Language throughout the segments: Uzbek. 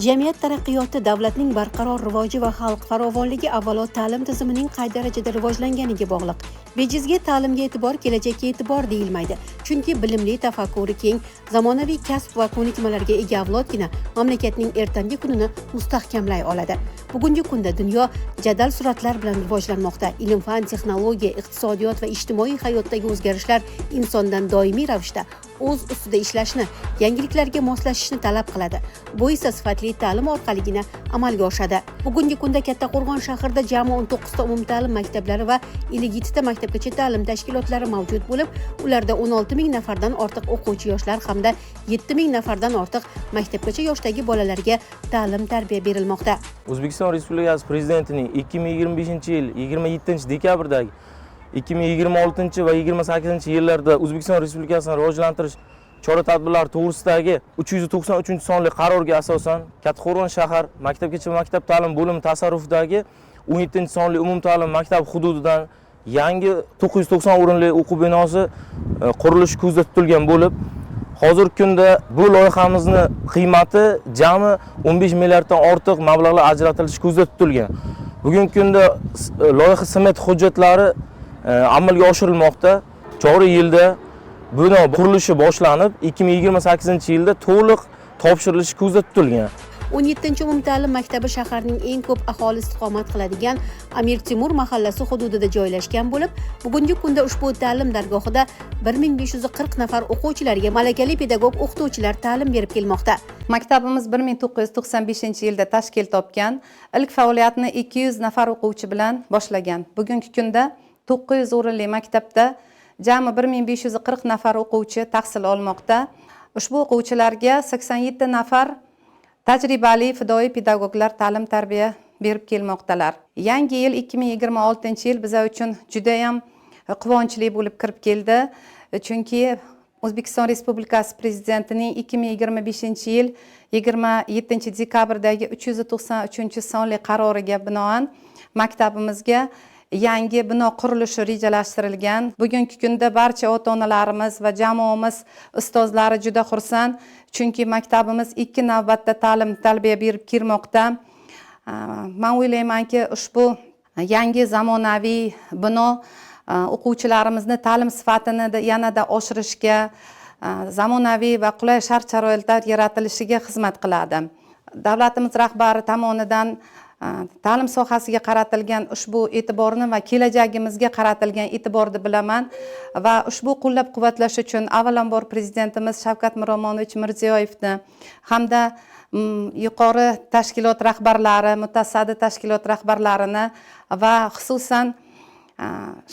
Jamiyat taraqqiyoti, davlatning barqaror rivoji va xalq farovonligi avvalo ta'lim tizimining qay darajada rivojlanganiga bog'liq. Bejizga ta'limga e'tibor, kelajakka e'tibor deyilmaydi. Chunki bilimli, tafakkuri keng, zamonaviy kasb va ko'nikmalarga ega avlodgina mamlakatning ertangi kunini mustahkamlay oladi. Bugungi kunda dunyo jadal sur'atlar bilan rivojlanmoqda. Ilm-fan, texnologiya, iqtisodiyot va ijtimoiy hayotdagi o'zgarishlar insondan doimiy ravishda o'z ustida ishlashni, yangiliklarga moslashishni talab qiladi. Bu esa sifatli ta'lim orqaligina amalga oshadi. Bugungi kunda Kattaqo'rg'on shahrida jami 19 ta umumta'lim maktablari va 57 ta maktabgacha ta'lim tashkilotlari mavjud bo'lib, ularda 16 ming nafardan ortiq o'quvchi yoshlar hamda 7 ming nafardan ortiq maktabgacha yoshdagi bolalarga ta'lim-tarbiya berilmoqda. O'zbekiston Respublikasi Prezidentining 2025-yil 27-dekabrdagi 2026 va 28-yillarda O'zbekiston Respublikasini rivojlantirish chora-tadbirlari to'g'risidagi 393-sonli qarorga asosan Kattaqo'rg'on shahar maktabgacha maktab ta'lim bo'limi tasarrufidagi 17-sonli umumta'lim maktab hududidan yangi 990 o'rinli o'quv binosi qurilishi ko'zda tutilgan bo'lib, hozirgi kunda bu loyihamizni qiymati jami 15 milliarddan ortiq mablag'lar ajratilishi ko'zda tutilgan. Bugungi kunda loyiha smet hujjatlari amalga oshirilmoqda. Joriy yilda bino qurilishi boshlanib, 2028-yilda to'liq topshirilishi ko'zda tutilgan. 17-umumta'lim maktabi shaharning eng ko'p aholi istiqomat qiladigan Amir Temur mahallasi hududida joylashgan bo'lib, bugungi kunda ushbu ta'lim dargohida 1540 nafar o'quvchilarga malakali pedagog o'qituvchilar ta'lim berib kelmoqda. Maktabimiz 1995-yilda tashkil topgan, ilk faoliyatini 200 nafar o'quvchi bilan boshlagan. Bugungi kunda 900 o'rinli maktabda jami 1540 nafar o'quvchi tahsil olmoqda. Ushbu o'quvchilarga 87 nafar tajribali fidoyi pedagoglar ta'lim-tarbiya berib kelmoqdalar. Yangi yil 2026-yil bizlar uchun juda ham quvonchli bo'lib kirib keldi. Chunki O'zbekiston Respublikasi Prezidentining 2025-yil 27-dekabrdagi 393-sonli qaroriga binoan maktabimizga yangi bino qurilishi rejalashtirilgan. Bugungi kunda barcha ota-onalarimiz va jamoamiz ustozlari juda xursand, chunki maktabimiz 2 navbatda ta'lim-tarbiya berib kelmoqda. Men o'ylaymanki, ushbu yangi zamonaviy bino o'quvchilarimizni ta'lim sifatini yanada oshirishga, zamonaviy va qulay shart-sharoitlar yaratilishiga xizmat qiladi. Davlatimiz rahbari tomonidan ta'lim sohasiga qaratilgan ushbu e'tiborni va kelajagimizga qaratilgan e'tiborni bilaman va ushbu qo'llab-quvvatlash uchun avvalambor Prezidentimiz Shavkat Miromonovich Mirziyoyevni hamda yuqori tashkilot rahbarlari, mutasaddi tashkilot rahbarlarini va xususan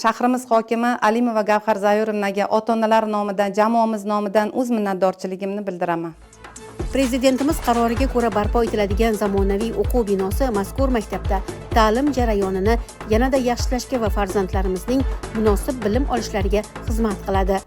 shahrimiz hokimi Alimova Gavhar Zoirovnaga ota-onalar nomidan, jamoamiz nomidan o'z minnatdorchiligimni bildiraman. Prezidentimiz qaroriga ko'ra barpo etiladigan zamonaviy o'quv binosi mazkur maktabda ta'lim jarayonini yanada yaxshilashga va farzandlarimizning munosib bilim olishlariga xizmat qiladi.